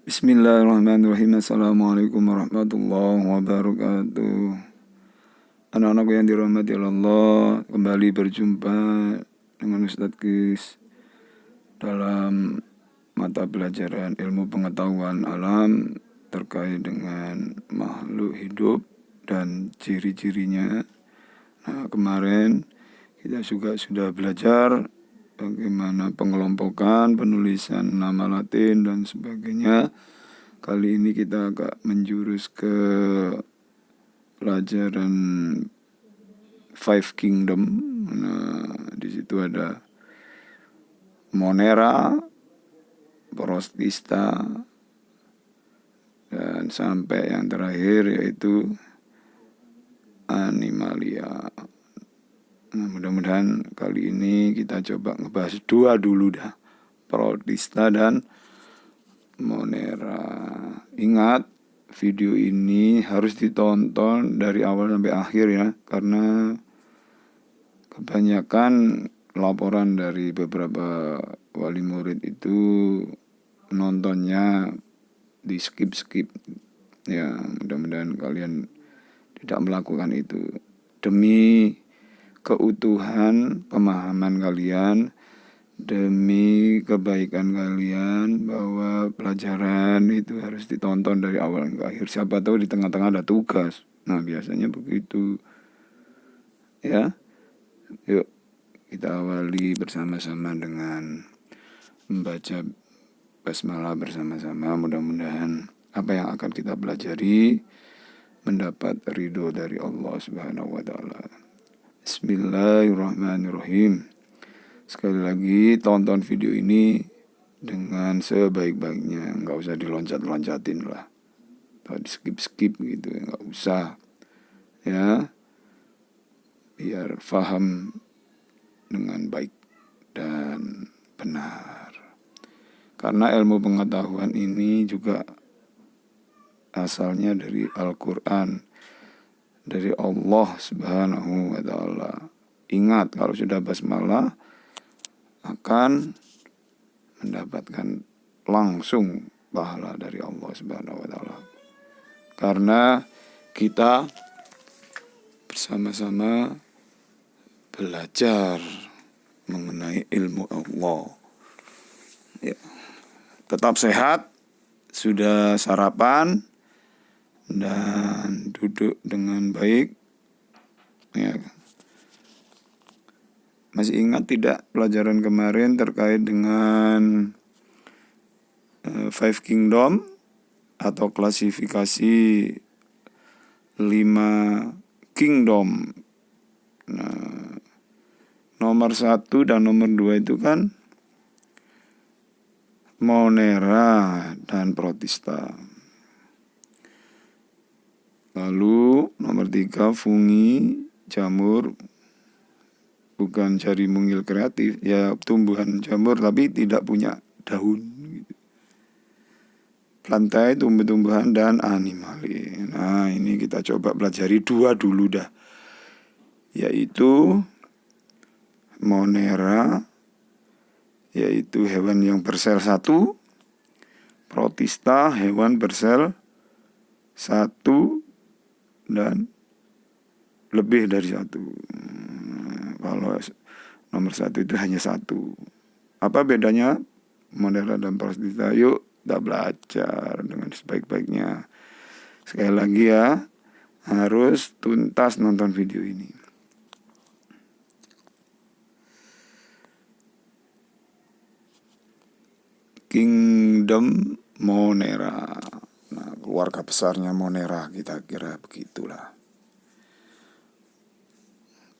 Bismillahirrahmanirrahim. Assalamualaikum warahmatullahi wabarakatuh. Anak-anakku yang dirahmati Allah, kembali berjumpa dengan Ustadz Kis dalam mata pelajaran ilmu pengetahuan alam terkait dengan makhluk hidup dan ciri-cirinya. Nah, kemarin kita juga sudah belajar bagaimana pengelompokan, penulisan nama Latin dan sebagainya. Kali ini kita agak menjurus ke pelajaran Five Kingdom. Nah, di situ ada Monera, Protista, dan sampai yang terakhir yaitu Animalia. Nah, mudah-mudahan kali ini kita coba ngebahas dua dulu dah, Protista dan Monera. Ingat, video ini harus ditonton dari awal sampai akhir ya, karena kebanyakan laporan dari beberapa wali murid itu nontonnya di skip ya. Mudah-mudahan kalian tidak melakukan itu demi keutuhan pemahaman kalian, demi kebaikan kalian, bahwa pelajaran itu harus ditonton dari awal hingga akhir. Siapa tahu di tengah-tengah ada tugas. Nah, biasanya begitu ya. Yuk kita awali bersama-sama dengan membaca basmalah bersama-sama. Mudah-mudahan apa yang akan kita pelajari mendapat ridho dari Allah Subhanahu wa Ta'ala. Bismillahirrahmanirrahim. Sekali lagi tonton video ini dengan sebaik-baiknya, nggak usah diloncat-loncatin lah, atau di skip gitu, nggak usah ya, biar faham dengan baik dan benar. Karena ilmu pengetahuan ini juga asalnya dari Al-Quran, dari Allah Subhanahu wa Ta'ala. Ingat, kalau sudah basmalah akan mendapatkan langsung pahala dari Allah Subhanahu wa Ta'ala. Karena kita bersama-sama belajar mengenai ilmu Allah. Ya. Tetap sehat, sudah sarapan dan duduk dengan baik ya. Masih ingat tidak pelajaran kemarin terkait dengan Five Kingdom atau klasifikasi 5 kingdom. Nah, nomor 1 dan nomor 2 itu kan Monera dan Protista. Lalu nomor 3 fungi, jamur, bukan jari mungil kreatif, ya tumbuhan jamur tapi tidak punya daun gitu. Plantae, tumbuh-tumbuhan, dan animali. Nah, ini kita coba pelajari 2 dulu dah, yaitu Monera, yaitu hewan yang bersel 1, Protista, hewan bersel 1 dan lebih dari 1. Kalau nomor 1 itu hanya 1. Apa bedanya Monera dan Protista? Yuk kita belajar dengan sebaik-baiknya. Sekali lagi ya, harus tuntas nonton video ini. Kingdom Monera. Nah, keluarga besarnya Monera kita kira begitulah.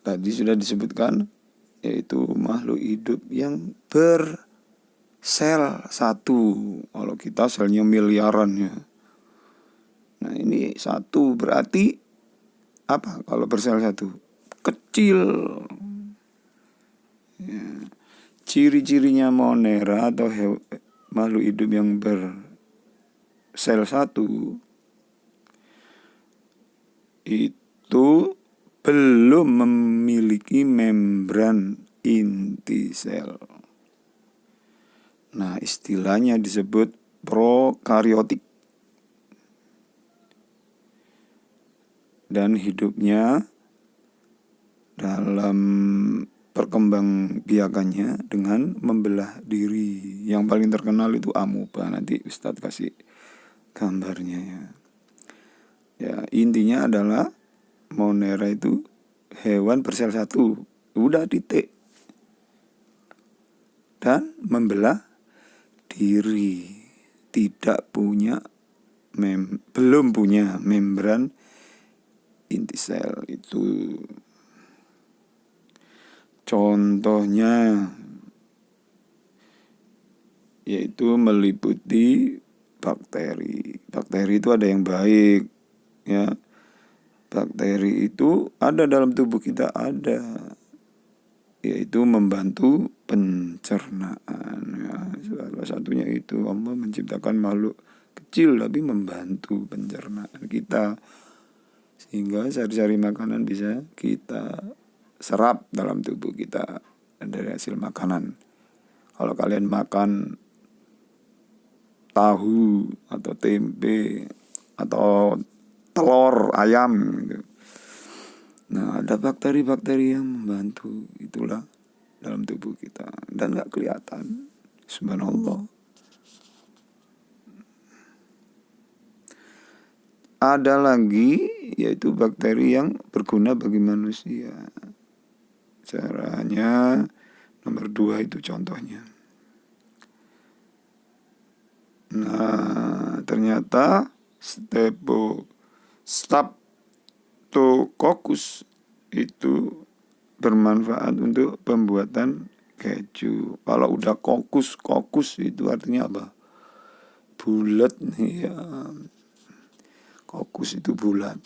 Tadi sudah disebutkan, yaitu makhluk hidup yang bersel 1. Kalau kita selnya miliaran ya. Nah, ini 1 berarti apa kalau bersel 1? Kecil ya. Ciri-cirinya Monera atau makhluk hidup yang bersel 1 itu belum memiliki membran inti sel. Nah, istilahnya disebut prokariotik dan hidupnya dalam perkembangbiakannya dengan membelah diri. Yang paling terkenal itu amoeba. Nanti Ustadz kasih gambarnya ya. Ya, intinya adalah Monera itu hewan bersel satu. Udah titik. Dan membelah diri. Tidak punya belum punya membran inti sel itu. Contohnya yaitu meliputi bakteri. Bakteri itu ada yang baik, ya. Bakteri itu ada dalam tubuh kita, ada, yaitu membantu pencernaan. Ya. Salah satunya itu Allah menciptakan makhluk kecil tapi membantu pencernaan kita, sehingga sari-sari makanan bisa kita serap dalam tubuh kita dari hasil makanan. Kalau kalian makan tahu atau tempe atau telur ayam gitu, nah ada bakteri-bakteri yang membantu itulah dalam tubuh kita dan gak kelihatan. Subhanallah. Ada lagi yaitu bakteri yang berguna bagi manusia. Caranya nomor 2 itu contohnya. Nah, ternyata Streptococcus itu bermanfaat untuk pembuatan keju. Kalau udah kokus itu artinya apa? Bulat nih ya. Kokus itu bulat.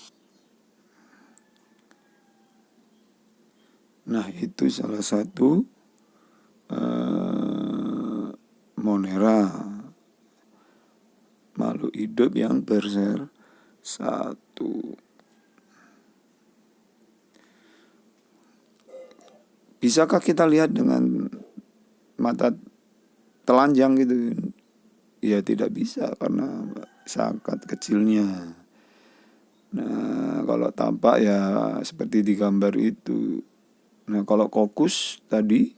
Nah, itu salah satu Monera, makhluk hidup yang bersel satu. Bisakah kita lihat dengan mata telanjang gitu? Ya tidak bisa karena sangat kecilnya. Nah, kalau tampak ya seperti di gambar itu. Nah, kalau kokus tadi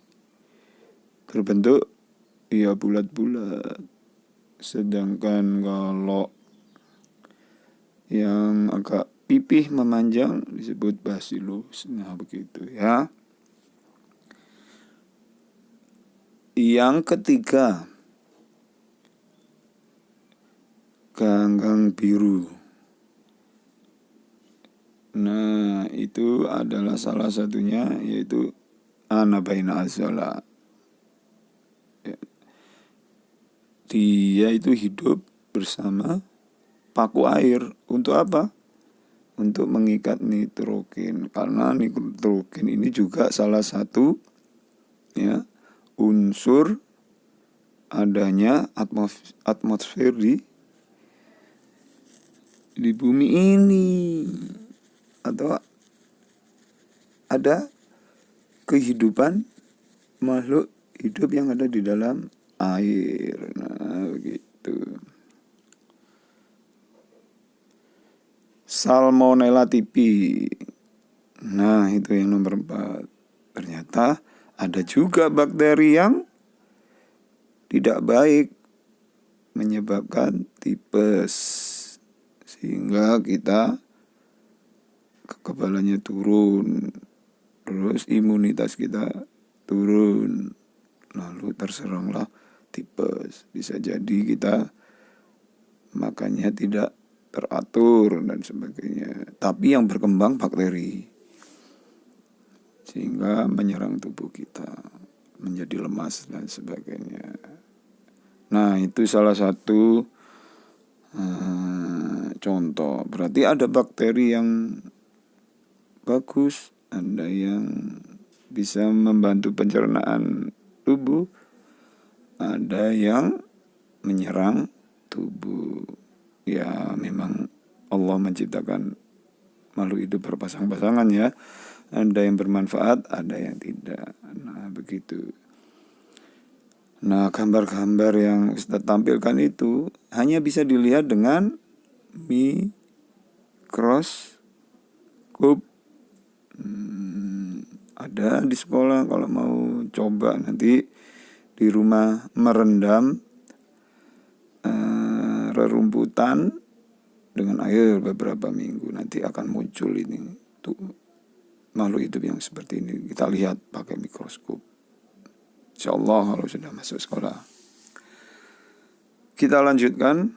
berbentuk ya bulat-bulat. Sedangkan kalau yang agak pipih memanjang disebut bacillus. Nah, begitu ya. Yang ketiga, ganggang biru. Nah, itu adalah salah satunya yaitu Anabaina azola. Dia itu hidup bersama paku air. Untuk apa? Untuk mengikat nitrogen. Karena nitrogen ini juga salah satu ya unsur adanya atmosfer di bumi ini, atau ada kehidupan makhluk hidup yang ada di dalam air. Nah, begitu. Salmonella typhi. Nah, itu yang nomor 4. Ternyata ada juga bakteri yang tidak baik menyebabkan tipes, sehingga kita kekebalannya turun, terus imunitas kita turun, lalu terseranglah tipes. Bisa jadi kita makannya tidak teratur dan sebagainya. Tapi yang berkembang bakteri, sehingga menyerang tubuh kita, menjadi lemas dan sebagainya. Nah, itu salah satu contoh. Berarti ada bakteri yang bagus, ada yang bisa membantu pencernaan tubuh, ada yang menyerang tubuh. Ya, memang Allah menciptakan makhluk hidup berpasang-pasangan ya. Ada yang bermanfaat, ada yang tidak. Nah, begitu. Nah, gambar-gambar yang Ustaz tampilkan itu hanya bisa dilihat dengan mikroskop. Ada di sekolah kalau mau coba nanti di rumah merendam rerumputan dengan air beberapa minggu, nanti akan muncul ini tuh makhluk hidup yang seperti ini. Kita lihat pakai mikroskop. Insyaallah kalau sudah masuk sekolah. Kita lanjutkan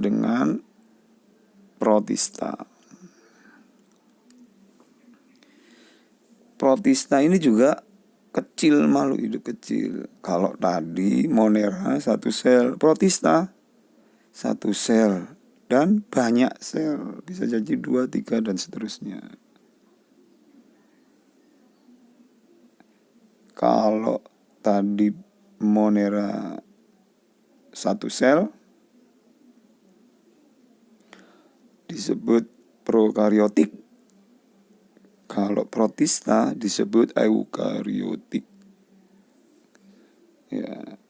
dengan protista. Protista ini juga kecil, makhluk hidup kecil. Kalau tadi Monera 1 sel, protista 1 sel dan banyak sel, bisa jadi 2, 3 dan seterusnya. Kalau tadi Monera 1 sel disebut prokariotik. Kalau protista disebut eukariotik. Ya,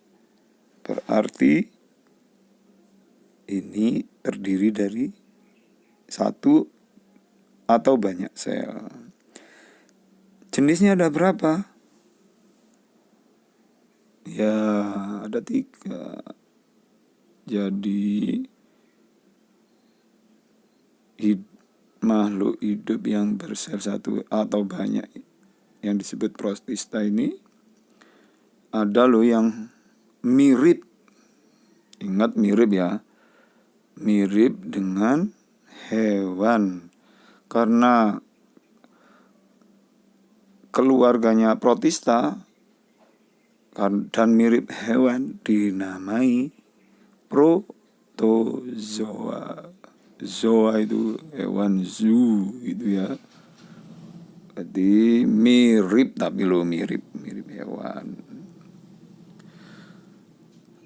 berarti ini terdiri dari 1 atau banyak sel. Jenisnya ada berapa? Ya, ada 3. Jadi makhluk hidup yang bersel 1 atau banyak yang disebut protista ini ada loh yang mirip. Ingat mirip ya. Mirip dengan hewan. Karena keluarganya protista dan mirip hewan dinamai protozoa. Zoa itu hewan zoo gitu ya. Jadi mirip tapi lo mirip hewan.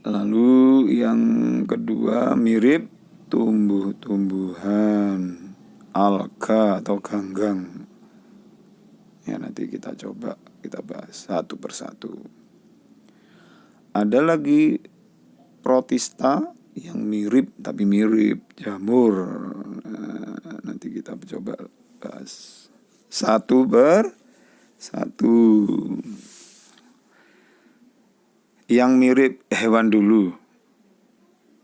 Lalu yang kedua mirip tumbuh-tumbuhan, alga atau ganggang. Ya nanti kita coba kita bahas satu persatu. Ada lagi protista yang mirip tapi mirip jamur. Nah, nanti kita coba bahas satu persatu. Yang mirip hewan dulu.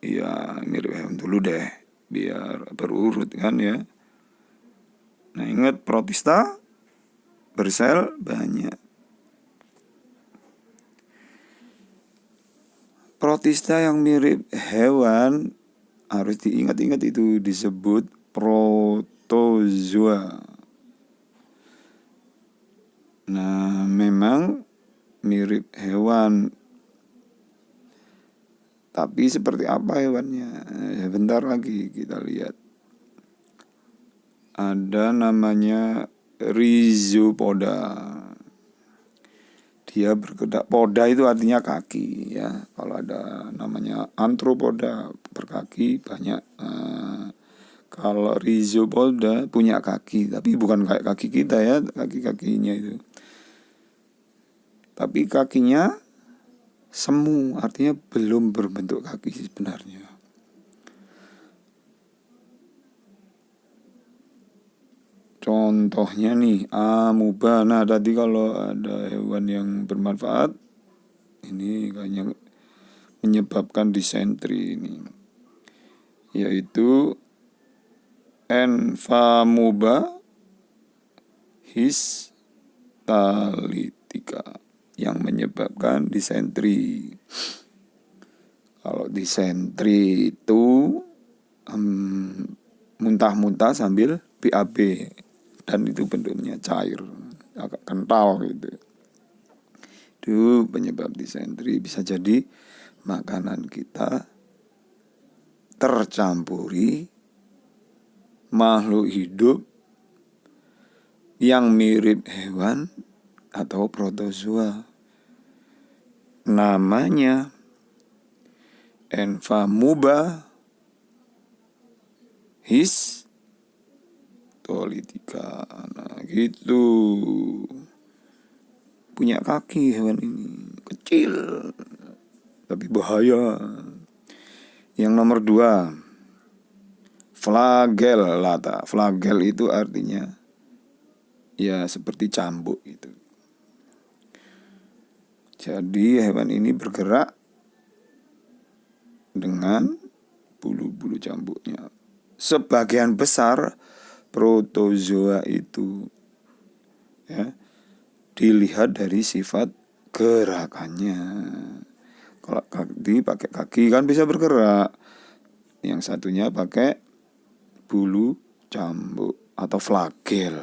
Ya mirip hewan dulu deh, biar berurut kan ya. Nah ingat protista bersel banyak. Protista yang mirip hewan harus diingat-ingat itu disebut protozoa. Nah memang mirip hewan, tapi seperti apa hewannya? Bentar lagi kita lihat. Ada namanya rhizopoda. Dia bergerak, poda itu artinya kaki ya. Kalau ada namanya anthropoda berkaki banyak. Kalau rhizopoda punya kaki, tapi bukan kayak kaki kita ya, kaki-kakinya itu. Tapi kakinya semu, artinya belum berbentuk kaki sebenarnya. Contohnya nih, amuba. Nah tadi kalau ada hewan yang bermanfaat, ini kayaknya menyebabkan disentri ini, yaitu Entamuba histolytica yang menyebabkan disentri. Kalau disentri itu muntah-muntah sambil BAB. Dan itu bentuknya cair, agak kental gitu. Itu penyebab disentri. Bisa jadi makanan kita tercampuri makhluk hidup yang mirip hewan atau protozoa. Namanya Entamuba histolytica. Nah gitu. punya kaki hewan ini, kecil tapi bahaya. Yang nomor 2, flagellata. Flagel itu artinya ya seperti cambuk itu. Jadi hewan ini bergerak dengan bulu-bulu cambuknya. Sebagian besar protozoa itu ya dilihat dari sifat gerakannya. Kalau pakai kaki kan bisa bergerak. Yang satunya pakai bulu cambuk atau flagel.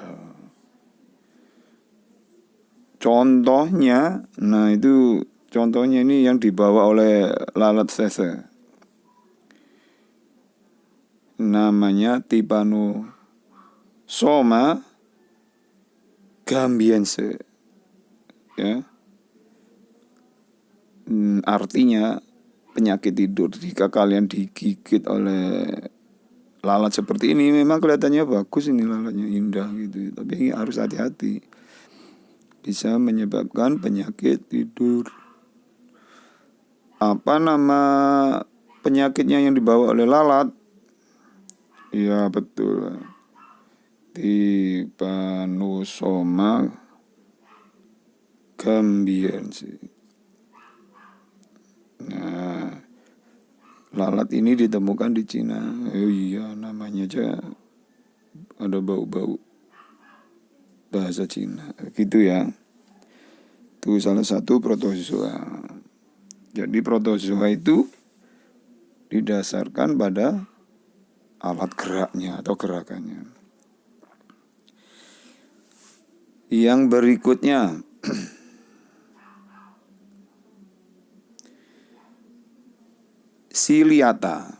Contohnya, contohnya ini yang dibawa oleh lalat sese. Namanya Trypanosoma gambiense. Ya. Artinya penyakit tidur. Jika kalian digigit oleh lalat seperti ini, memang kelihatannya bagus ini lalatnya, indah gitu. Tapi harus hati-hati. Bisa menyebabkan penyakit tidur. Apa nama penyakitnya yang dibawa oleh lalat? Ya betul. Trypanosoma gambiense. Nah, lalat ini ditemukan di Cina. Oh iya, namanya aja ada bau-bau bahasa Cina. Gitu ya. Itu salah satu protozoa. Jadi protozoa itu didasarkan pada alat geraknya atau gerakannya. Yang berikutnya, ciliata,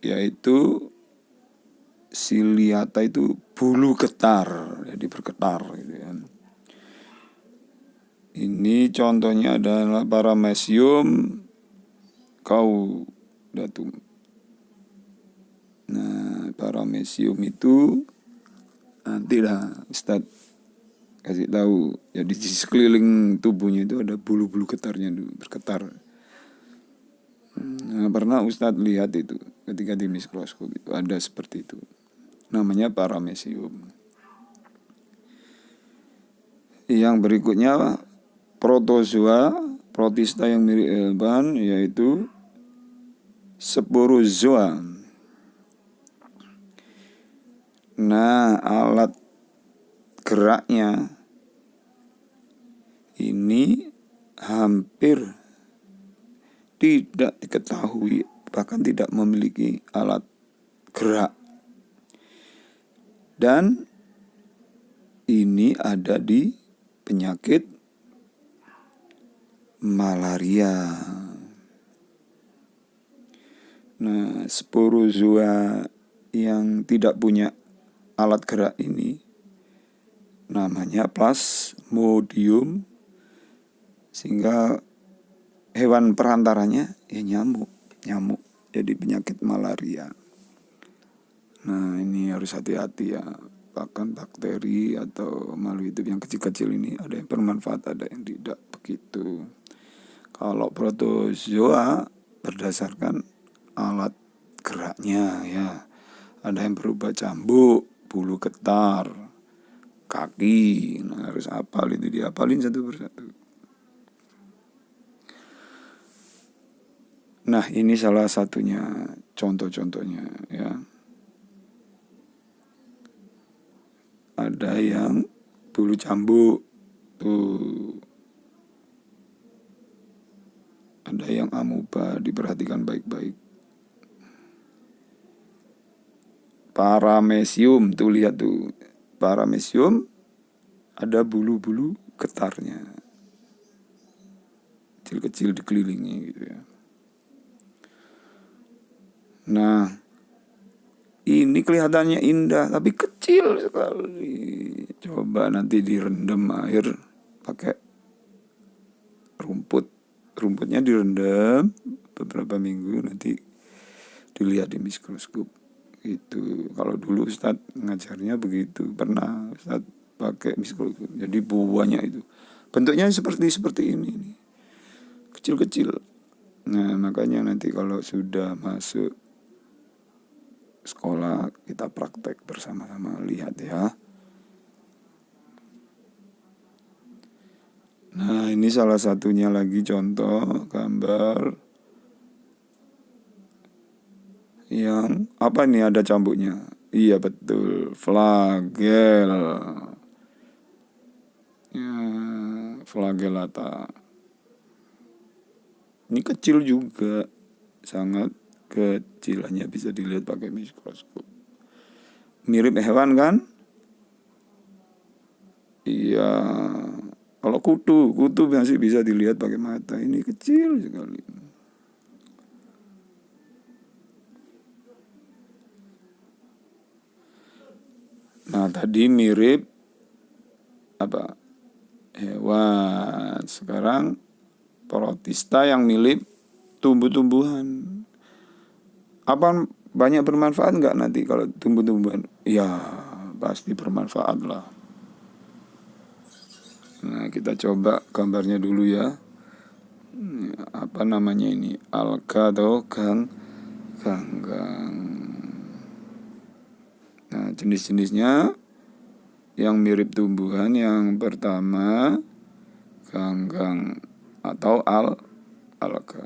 yaitu ciliata itu bulu getar, jadi bergetar gitu ya. Ini contohnya adalah Paramecium caudatum. Nah, Paramecium itu nanti lah Ustaz kasih tahu. Jadi di sekeliling tubuhnya itu ada bulu-bulu getarnya tuh, bergetar. Nah, pernah Ustadz lihat itu ketika di mikroskop itu ada seperti itu. Namanya Paramecium. Yang berikutnya protozoa, protista yang mirip hewan, yaitu sporozoa. Nah, alat geraknya ini hampir tidak diketahui, bahkan tidak memiliki alat gerak. Dan ini ada di penyakit malaria. Nah, sporozoa yang tidak punya alat gerak ini namanya Plasmodium, sehingga hewan perantaranya ya nyamuk. Jadi penyakit malaria. Nah, ini harus hati-hati ya. Bahkan bakteri atau makhluk hidup yang kecil-kecil ini ada yang bermanfaat, ada yang tidak begitu. Kalau protozoa berdasarkan alat geraknya ya. Ada yang berupa cambuk, bulu getar, kaki. Nah, harus hafal itu, dihafalin satu persatu. Nah, ini salah satunya, contoh-contohnya ya. Ada yang bulu cambuk tuh. Ada yang amuba, diperhatikan baik-baik. Paramecium tuh, lihat tuh. Paramecium ada bulu-bulu getarnya. Kecil-kecil dikelilingi gitu ya. Nah, ini kelihatannya indah tapi kecil sekali. Coba nanti direndam air pakai rumput. Rumputnya direndam beberapa minggu, nanti dilihat di mikroskop. Itu kalau dulu Ustadz ngajarnya begitu, pernah Ustadz pakai mikroskop. Jadi buahnya itu Bentuknya seperti ini nih. Kecil-kecil. Nah, makanya nanti kalau sudah masuk sekolah kita praktek bersama-sama, lihat ya. Nah, ini salah satunya lagi contoh gambar yang apa nih, ada cambuknya. Iya betul, flagel. Ya, flagellata. Ini kecil juga, sangat kecil, hanya bisa dilihat pakai mikroskop. Mirip hewan kan? Iya. Kalau kutu masih bisa dilihat pakai mata. Ini kecil sekali. Nah, tadi mirip apa? Hewan. Sekarang protista yang mirip tumbuh-tumbuhan. Apa banyak bermanfaat nggak nanti kalau tumbuh-tumbuhan? Ya, pasti bermanfaat lah. Nah, kita coba gambarnya dulu ya. Apa namanya ini? Alga atau ganggang. Nah, jenis-jenisnya yang mirip tumbuhan, yang pertama ganggang atau alga.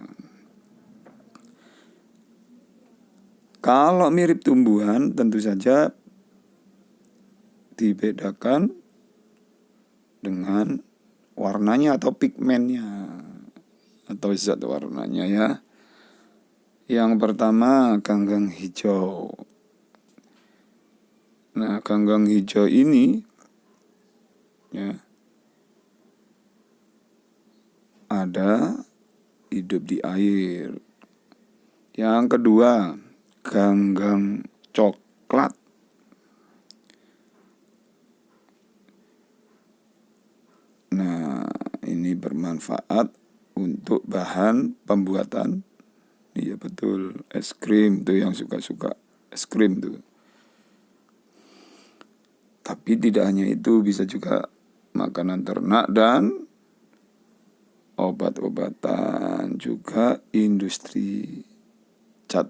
Kalau mirip tumbuhan tentu saja dibedakan dengan warnanya atau pigmennya atau zat warnanya ya. Yang pertama ganggang hijau. Nah, ganggang hijau ini ya ada hidup di air. Yang kedua, ganggang coklat. Nah, ini bermanfaat untuk bahan pembuatan. Iya betul, es krim tuh, yang suka-suka es krim tuh. Tapi tidak hanya itu, bisa juga makanan ternak dan obat-obatan, juga industri cat.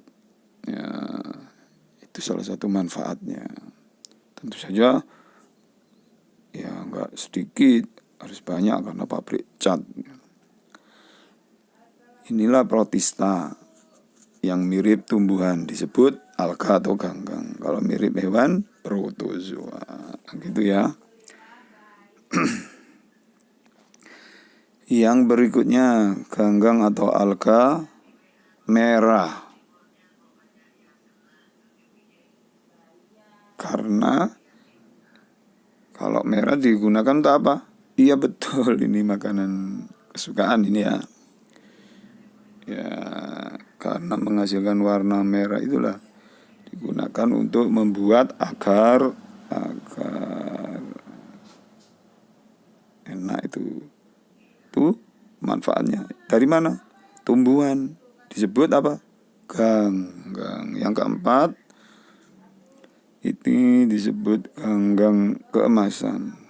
Ya, itu salah satu manfaatnya. Tentu saja ya nggak sedikit, harus banyak karena pabrik cat. Inilah protista yang mirip tumbuhan disebut alga atau ganggang. Kalau mirip hewan, protozoa. Gitu ya. Yang berikutnya ganggang atau alga merah. Karena kalau merah digunakan untuk apa? Iya betul, ini makanan kesukaan ini ya. Ya, karena menghasilkan warna merah itulah digunakan untuk membuat agar enak itu. Tuh manfaatnya. Dari mana? Tumbuhan. Disebut apa? Ganggang. Yang keempat, ini disebut ganggang keemasan.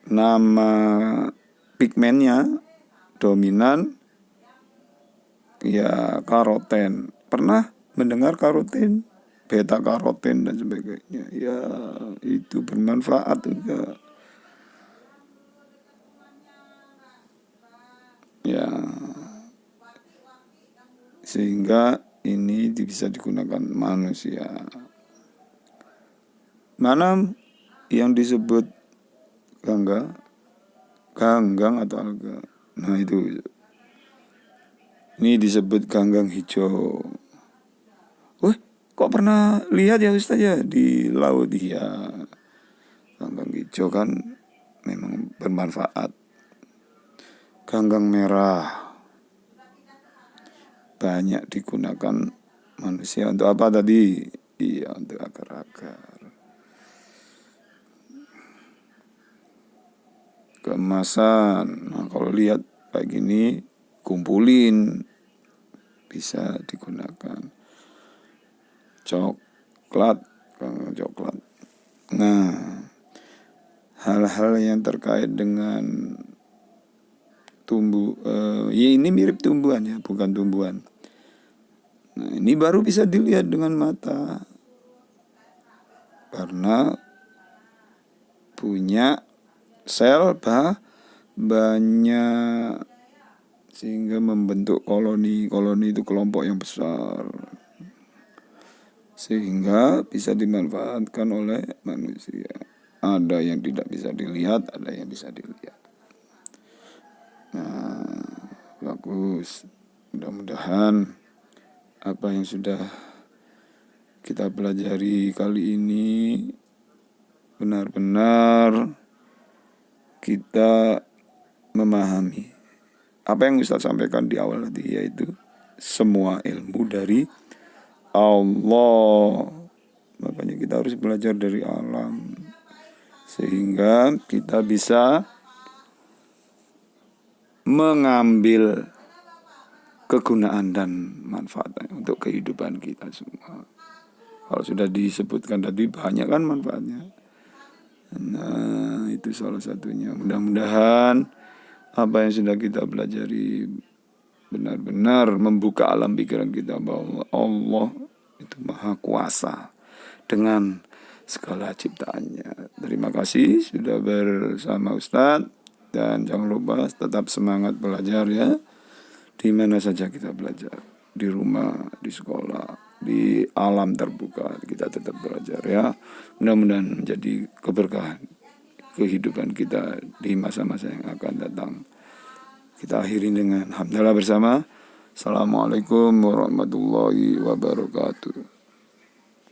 Nama pigmennya dominan ya karoten. Pernah mendengar karoten? Beta karoten dan sebagainya. Ya, itu bermanfaat juga. Ya, sehingga ini bisa digunakan manusia. Mana yang disebut ganggang atau alga? Nah itu, ini disebut ganggang hijau. Wah, kok pernah lihat ya Ustaz ya di laut? Iya, ganggang hijau kan memang bermanfaat. Ganggang merah banyak digunakan manusia untuk apa tadi? Iya, untuk agar-agar. Keemasan. Nah, kalau lihat kayak gini, kumpulin, bisa digunakan. Coklat, coklat. Nah, hal-hal yang terkait dengan ya ini mirip tumbuhan ya, bukan tumbuhan. Nah, ini baru bisa dilihat dengan mata karena punya sel banyak sehingga membentuk koloni itu kelompok yang besar sehingga bisa dimanfaatkan oleh manusia. Ada yang tidak bisa dilihat, ada yang bisa dilihat. Nah, bagus. Mudah-mudahan apa yang sudah kita pelajari kali ini benar-benar kita memahami apa yang Ustaz sampaikan di awal tadi, yaitu semua ilmu dari Allah. Makanya kita harus belajar dari alam sehingga kita bisa mengambil kegunaan dan manfaatnya untuk kehidupan kita semua. Kalau sudah disebutkan tadi banyak kan manfaatnya. Nah, itu salah satunya. Mudah-mudahan apa yang sudah kita pelajari benar-benar membuka alam pikiran kita bahwa Allah itu Maha Kuasa dengan segala ciptaannya. Terima kasih sudah bersama Ustadz, dan jangan lupa tetap semangat belajar ya. Di mana saja kita belajar, di rumah, di sekolah, di alam terbuka, kita tetap belajar ya. Mudah-mudahan menjadi keberkahan kehidupan kita di masa-masa yang akan datang. Kita akhiri dengan hamdalah bersama. Assalamualaikum warahmatullahi wabarakatuh.